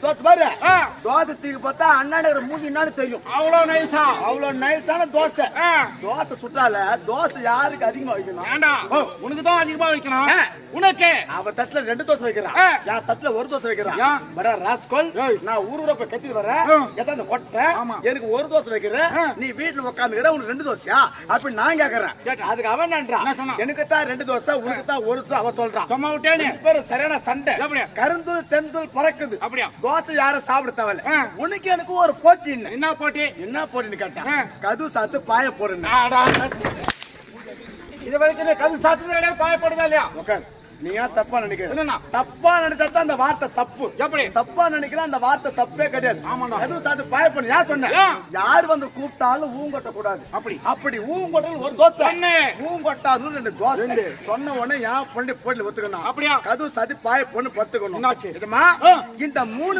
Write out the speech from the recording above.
தோசை பாரு. தோசை தூக்கி பார்த்தா அண்ணாடுற மூஞ்சி என்னன்னு தெரியும். அவ்வளவு நைஸான தோசை. தோசை சுட்டால தோசை யாருக்கு அதிகமா வைக்கணும்? உனக்கு தான் அதிகமா வைக்கணும். உனக்கு அவ தட்டுல 2 தோசை வைக்கிறான், என் தட்டுல 1 தோசை வைக்கிறான். படா ராஸ்கோல், நான் ஊரு போய் கத்திட்டு வரேன், எத்தனை கொட்டை எனக்கு 1 தோசை வைக்கிறேன், நீ வீட்டுல உட்காந்துக்கிற உனக்கு 2 தோசையா அப்படி நான் கேக்குறேன். அதுக்கு அவன் எனக்கு தான் 2 தோசை, உனக்கு தான் 1 தோசை அவன் சொல்றான். சும்மா விட்டேனே சரியான சண்டை. கருந்தூள் தென்தூள் பறக்குது. அப்படியா தோசை யாரும் சாப்பிட தேவையில்ல. உனக்கு எனக்கு ஒரு போட்டி. என்ன போட்டி? என்ன போட்டின்னு கேட்டேன். கது சாத்து பாய போறேன். இது வரைக்கும் கது சாத்து பாயப்படுதா இல்லையா? நீ ஏன் தப்பா நினைக்கிற? தப்பா நினைச்சா அந்த வார்த்தை தப்பு. எப்படி தப்பா நினைக்கிற? அந்த வார்த்தை தப்பே கிடையாது. அதுவும் சாத்து பாய பண்ணி யார் சொன்ன? யார் வந்து கூப்பிட்டாலும் ஊங்கொட்ட கூடாது. அப்படி ஊங்கொட்டல் ஒரு தோசை, ஊங்கொட்டாது 2 தோசை சொன்ன உடனே ஏன் பண்ணி போட்டு ஒத்துக்கணும். அப்படியா கது சாத்தி பாய பொண்ணு பத்துக்கணும். இந்த 3